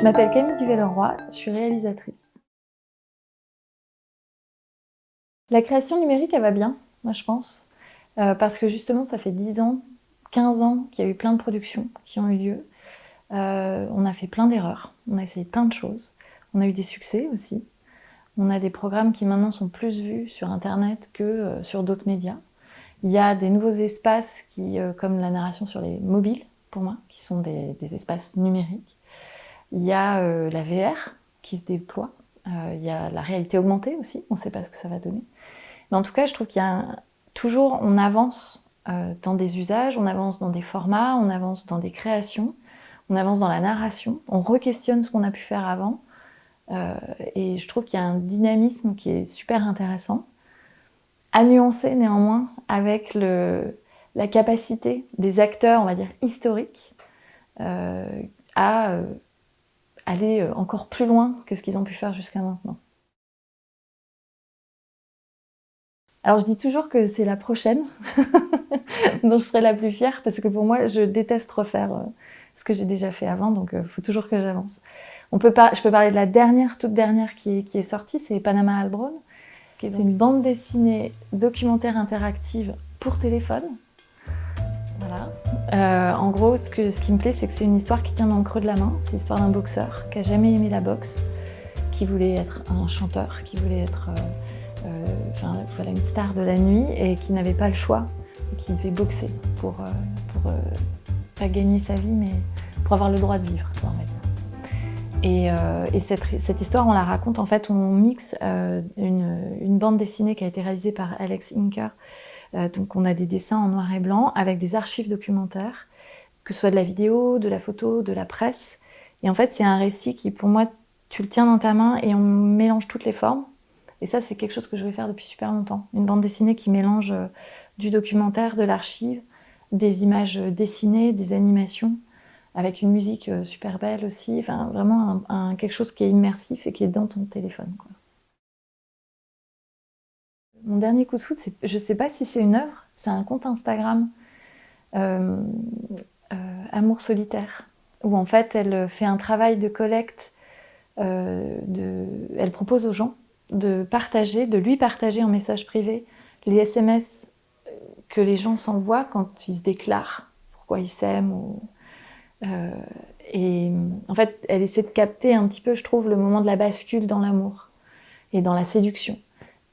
Je m'appelle Camille Duvet-Leroy, je suis réalisatrice. La création numérique, elle va bien, moi je pense, parce que justement ça fait 10 ans, 15 ans qu'il y a eu plein de productions qui ont eu lieu. On a fait plein d'erreurs, on a essayé plein de choses, on a eu des succès aussi. On a des programmes qui maintenant sont plus vus sur internet que sur d'autres médias. Il y a des nouveaux espaces qui, comme la narration sur les mobiles, pour moi, qui sont des espaces numériques. Il y a la VR qui se déploie. Il y a la réalité augmentée aussi, on ne sait pas ce que ça va donner. Mais en tout cas, je trouve qu'il y a toujours, on avance dans des usages, on avance dans des formats, on avance dans des créations, on avance dans la narration, on re-questionne ce qu'on a pu faire avant. Et je trouve qu'il y a un dynamisme qui est super intéressant, à nuancer néanmoins avec la capacité des acteurs, on va dire historiques, à aller encore plus loin que ce qu'ils ont pu faire jusqu'à maintenant. Alors je dis toujours que c'est la prochaine dont je serai la plus fière, parce que pour moi, je déteste refaire ce que j'ai déjà fait avant, donc il faut toujours que j'avance. Je peux parler de la toute dernière qui est sortie, c'est Panama Albron. C'est une bande dessinée documentaire interactive pour téléphone. Voilà. En gros, ce qui me plaît, c'est que c'est une histoire qui tient dans le creux de la main. C'est l'histoire d'un boxeur qui n'a jamais aimé la boxe, qui voulait être un chanteur, qui voulait être voilà, une star de la nuit et qui n'avait pas le choix, et qui devait boxer pour pas gagner sa vie, mais pour avoir le droit de vivre. Et cette histoire, on la raconte, en fait, on mixe une bande dessinée qui a été réalisée par Alex Inker. Donc on a des dessins en noir et blanc avec des archives documentaires, que ce soit de la vidéo, de la photo, de la presse. Et en fait, c'est un récit qui, pour moi, tu le tiens dans ta main et on mélange toutes les formes. Et ça, c'est quelque chose que je vais faire depuis super longtemps. Une bande dessinée qui mélange du documentaire, de l'archive, des images dessinées, des animations, avec une musique super belle aussi. Enfin, vraiment quelque chose qui est immersif et qui est dans ton téléphone, quoi. Mon dernier coup de foudre, je ne sais pas si c'est une œuvre, c'est un compte Instagram, Amour solitaire, où en fait elle fait un travail de collecte, elle propose aux gens de lui partager en message privé les SMS que les gens s'envoient quand ils se déclarent, pourquoi ils s'aiment. Et en fait, elle essaie de capter un petit peu, je trouve, le moment de la bascule dans l'amour et dans la séduction.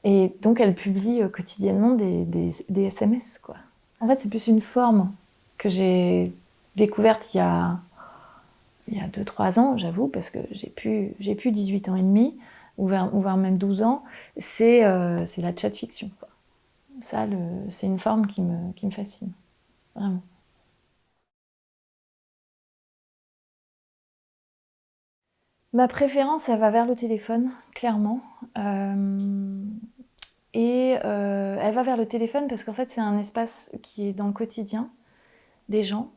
Et donc elle publie quotidiennement des SMS, quoi. En fait, c'est plus une forme que j'ai découverte il y a 2-3 ans, j'avoue, parce que j'ai plus 18 ans et demi, ou vers même 12 ans. C'est la chat-fiction, quoi. Ça, c'est une forme qui me fascine, vraiment. Ma préférence, elle va vers le téléphone, clairement. Elle va vers le téléphone parce qu'en fait, c'est un espace qui est dans le quotidien des gens,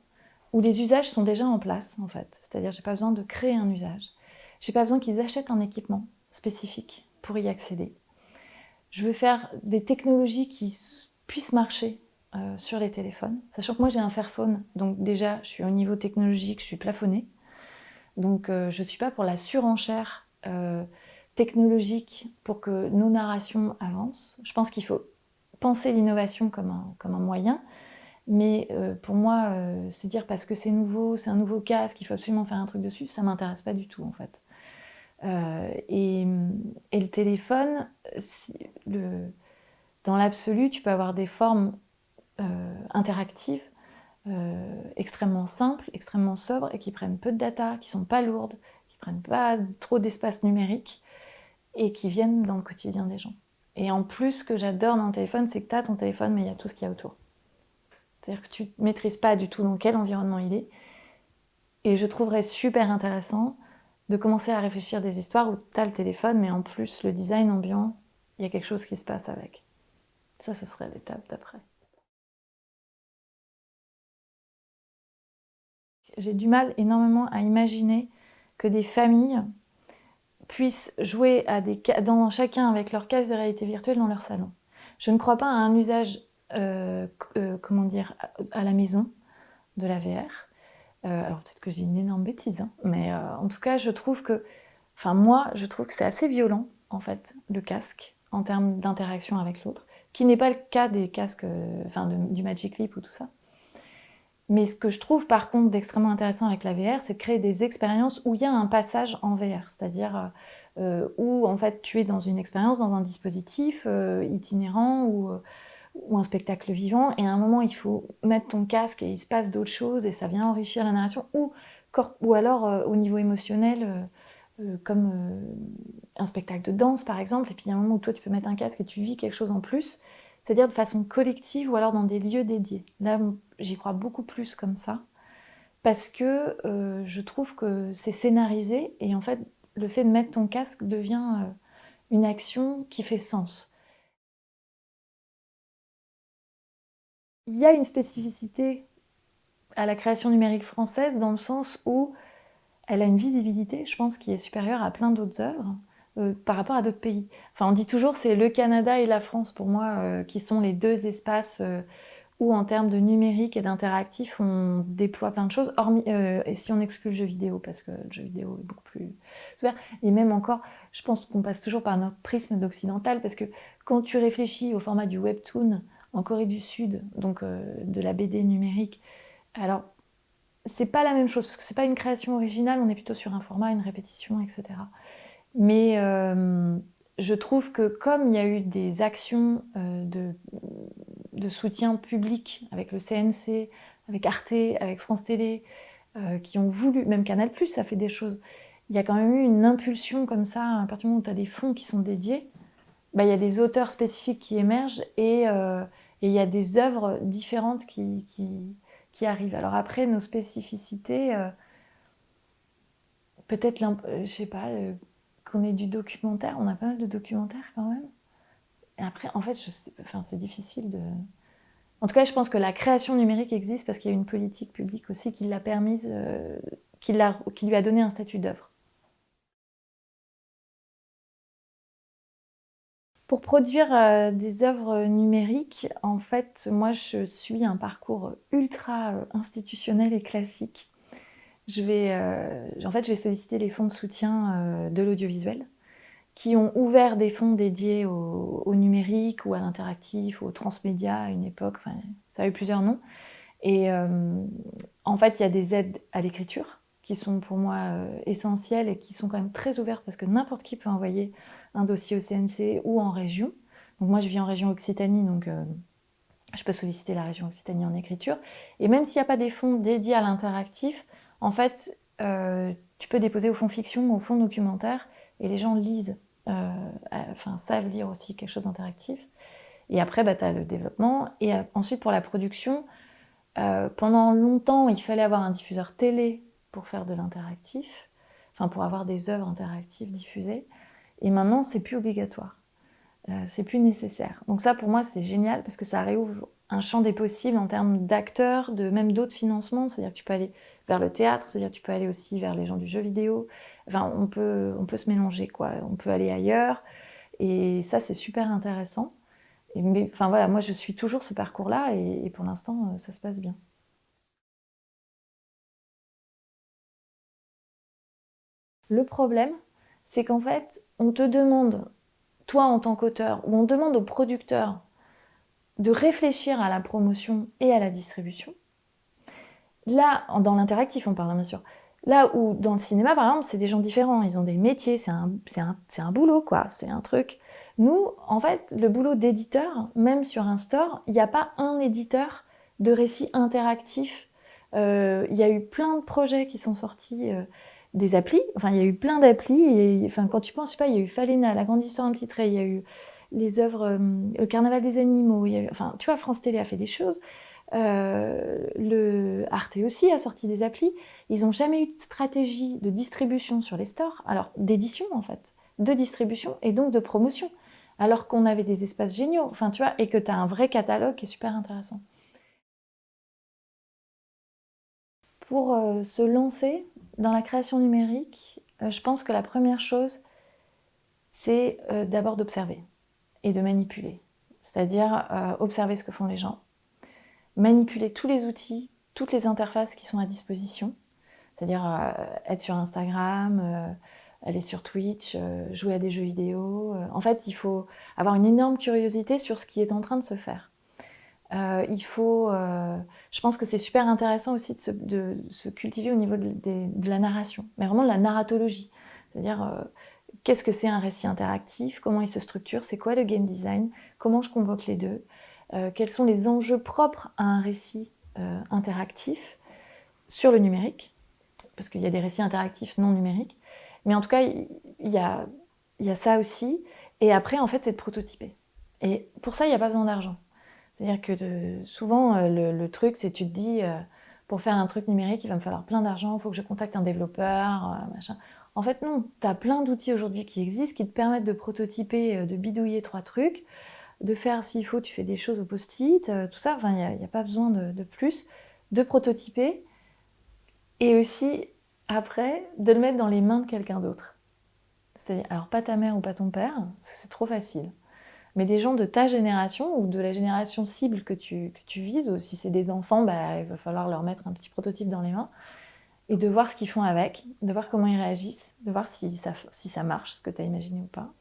où les usages sont déjà en place, en fait. C'est-à-dire, j'ai pas besoin de créer un usage. J'ai pas besoin qu'ils achètent un équipement spécifique pour y accéder. Je veux faire des technologies qui puissent marcher sur les téléphones, sachant que moi j'ai un Fairphone, donc déjà je suis au niveau technologique, je suis plafonnée. Donc je suis pas pour la surenchère technologique pour que nos narrations avancent. Je pense qu'il faut penser l'innovation comme un moyen, mais pour moi, se dire parce que c'est nouveau, c'est un nouveau casque, il faut absolument faire un truc dessus, ça m'intéresse pas du tout, en fait. Et le téléphone, dans l'absolu, tu peux avoir des formes interactives extrêmement simples, extrêmement sobres, et qui prennent peu de data, qui sont pas lourdes, qui prennent pas trop d'espace numérique, et qui viennent dans le quotidien des gens. Et en plus, ce que j'adore dans le téléphone, c'est que tu as ton téléphone, mais il y a tout ce qu'il y a autour. C'est-à-dire que tu ne maîtrises pas du tout dans quel environnement il est. Et je trouverais super intéressant de commencer à réfléchir des histoires où tu as le téléphone, mais en plus, le design ambiant, il y a quelque chose qui se passe avec. Ça, ce serait l'étape d'après. J'ai du mal énormément à imaginer que des familles puissent jouer chacun avec leur casque de réalité virtuelle dans leur salon. Je ne crois pas à un usage, à la maison de la VR. Alors peut-être que j'ai une énorme bêtise, hein, mais en tout cas, je trouve que moi, je trouve que c'est assez violent, en fait, le casque, en termes d'interaction avec l'autre, qui n'est pas le cas des casques, du Magic Leap ou tout ça. Mais ce que je trouve par contre d'extrêmement intéressant avec la VR, c'est de créer des expériences où il y a un passage en VR, c'est-à-dire où en fait tu es dans une expérience, dans un dispositif itinérant ou un spectacle vivant, et à un moment il faut mettre ton casque et il se passe d'autres choses et ça vient enrichir la narration, ou alors au niveau émotionnel, comme un spectacle de danse par exemple, et puis il y a un moment où toi tu peux mettre un casque et tu vis quelque chose en plus, c'est-à-dire de façon collective ou alors dans des lieux dédiés. Là, j'y crois beaucoup plus comme ça, parce que je trouve que c'est scénarisé, et en fait, le fait de mettre ton casque devient une action qui fait sens. Il y a une spécificité à la création numérique française dans le sens où elle a une visibilité, je pense, qui est supérieure à plein d'autres œuvres par rapport à d'autres pays. Enfin, on dit toujours c'est le Canada et la France, pour moi, qui sont les deux espaces où, en termes de numérique et d'interactif, on déploie plein de choses, hormis, et si on exclut le jeu vidéo, parce que le jeu vidéo est beaucoup plus ouvert. Et même encore, je pense qu'on passe toujours par notre prisme d'occidental, parce que quand tu réfléchis au format du webtoon en Corée du Sud, donc de la BD numérique, alors c'est pas la même chose, parce que c'est pas une création originale, on est plutôt sur un format, une répétition, etc. Mais je trouve que comme il y a eu des actions de soutien public avec le CNC, avec Arte, avec France Télé, qui ont voulu, même Canal+, ça fait des choses. Il y a quand même eu une impulsion comme ça, à partir du moment où tu as des fonds qui sont dédiés, bah, il y a des auteurs spécifiques qui émergent, et il y a des œuvres différentes qui arrivent. Alors après, nos spécificités, peut-être, je sais pas, qu'on ait du documentaire, on a pas mal de documentaires quand même. Et après, en fait, c'est difficile de... En tout cas, je pense que la création numérique existe parce qu'il y a une politique publique aussi qui l'a permise, qui lui a donné un statut d'œuvre. Pour produire des œuvres numériques, en fait, moi, je suis un parcours ultra institutionnel et classique. En fait, je vais solliciter les fonds de soutien de l'audiovisuel, qui ont ouvert des fonds dédiés au numérique ou à l'interactif ou au transmédia à une époque. Enfin, ça a eu plusieurs noms. Et en fait, il y a des aides à l'écriture qui sont pour moi essentielles et qui sont quand même très ouvertes, parce que n'importe qui peut envoyer un dossier au CNC ou en région. Donc moi, je vis en région Occitanie, donc je peux solliciter la région Occitanie en écriture. Et même s'il n'y a pas des fonds dédiés à l'interactif, en fait, tu peux déposer au fonds fiction ou au fonds documentaire, et les gens lisent, savent lire aussi quelque chose d'interactif. Et après, bah, tu as le développement. Et ensuite, pour la production, pendant longtemps, il fallait avoir un diffuseur télé pour faire de l'interactif, enfin pour avoir des œuvres interactives diffusées. Et maintenant, c'est plus obligatoire. C'est plus nécessaire. Donc ça, pour moi, c'est génial, parce que ça réouvre un champ des possibles en termes d'acteurs, même d'autres financements. C'est-à-dire que tu peux aller vers le théâtre, c'est-à-dire que tu peux aller aussi vers les gens du jeu vidéo. Enfin, on peut se mélanger, quoi. On peut aller ailleurs. Et ça, c'est super intéressant. Mais enfin voilà, moi, je suis toujours ce parcours-là, et pour l'instant, ça se passe bien. Le problème, c'est qu'en fait, on te demande, toi en tant qu'auteur, ou on demande aux producteurs de réfléchir à la promotion et à la distribution. Là, dans l'interactif, on parle bien sûr. Là où dans le cinéma, par exemple, c'est des gens différents, ils ont des métiers, c'est un boulot, quoi, c'est un truc. Nous, en fait, le boulot d'éditeur, même sur un store, il n'y a pas un éditeur de récits interactifs. Il y a eu plein de projets qui sont sortis, des applis, enfin il y a eu plein d'applis, et enfin, quand tu penses, je sais pas, il y a eu Falena, La Grande Histoire d'un petit trait, il y a eu les œuvres, le Carnaval des animaux, enfin tu vois, France Télé a fait des choses. Le Arte aussi a sorti des applis. Ils n'ont jamais eu de stratégie de distribution sur les stores, alors d'édition en fait, de distribution et donc de promotion, alors qu'on avait des espaces géniaux, enfin tu vois, et que tu as un vrai catalogue qui est super intéressant. Pour se lancer dans la création numérique, je pense que la première chose, c'est d'abord d'observer et de manipuler. C'est-à-dire observer ce que font les gens, manipuler tous les outils, toutes les interfaces qui sont à disposition, c'est-à-dire être sur Instagram, aller sur Twitch, jouer à des jeux vidéo. En fait, il faut avoir une énorme curiosité sur ce qui est en train de se faire. Je pense que c'est super intéressant aussi de se cultiver au niveau de la narration, mais vraiment de la narratologie. C'est-à-dire, qu'est-ce que c'est un récit interactif, comment il se structure, c'est quoi le game design, comment je convoque les deux, quels sont les enjeux propres à un récit interactif sur le numérique, parce qu'il y a des récits interactifs non numériques, mais en tout cas, il y a ça aussi, et après, en fait, c'est de prototyper. Et pour ça, il n'y a pas besoin d'argent. C'est-à-dire que souvent, le truc, c'est tu te dis, pour faire un truc numérique, il va me falloir plein d'argent, il faut que je contacte un développeur, machin. En fait, non, tu as plein d'outils aujourd'hui qui existent, qui te permettent de prototyper, de bidouiller 3 trucs, de faire, s'il faut, tu fais des choses au post-it, tout ça, enfin, il n'y a pas besoin de plus, de prototyper, et aussi, après, de le mettre dans les mains de quelqu'un d'autre. C'est-à-dire, alors pas ta mère ou pas ton père, parce que c'est trop facile, mais des gens de ta génération ou de la génération cible que tu vises, ou si c'est des enfants, bah, il va falloir leur mettre un petit prototype dans les mains, et de voir ce qu'ils font avec, de voir comment ils réagissent, de voir si ça marche, ce que tu as imaginé ou pas.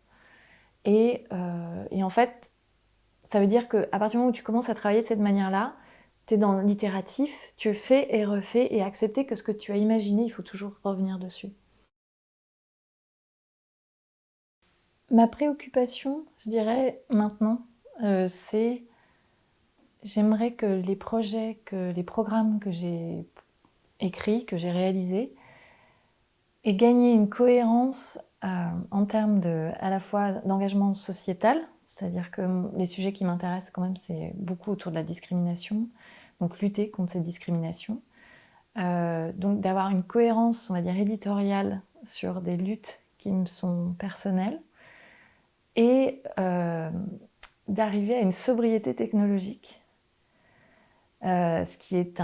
Et en fait, ça veut dire qu'à partir du moment où tu commences à travailler de cette manière-là, tu es dans l'itératif, tu fais et refais, et accepter que ce que tu as imaginé, il faut toujours revenir dessus. Ma préoccupation, je dirais, maintenant, c'est... J'aimerais que les projets, que les programmes que j'ai écrits, que j'ai réalisés, aient gagné une cohérence en termes à la fois d'engagement sociétal, c'est-à-dire que les sujets qui m'intéressent quand même, c'est beaucoup autour de la discrimination, donc lutter contre cette discrimination. Donc d'avoir une cohérence, on va dire, éditoriale sur des luttes qui me sont personnelles, et d'arriver à une sobriété technologique, ce qui est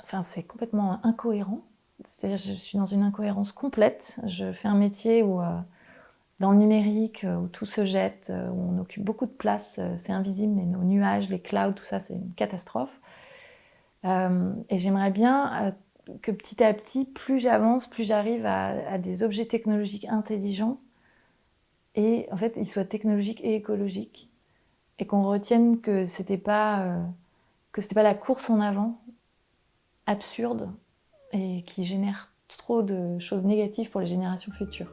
Enfin, c'est complètement incohérent. C'est-à-dire, je suis dans une incohérence complète. Je fais un métier où, dans le numérique, où tout se jette, où on occupe beaucoup de place, c'est invisible, mais nos nuages, les clouds, tout ça, c'est une catastrophe. Et j'aimerais bien que petit à petit, plus j'avance, plus j'arrive à des objets technologiques intelligents, et en fait, ils soient technologiques et écologiques, et qu'on retienne que c'était pas la course en avant absurde et qui génère trop de choses négatives pour les générations futures.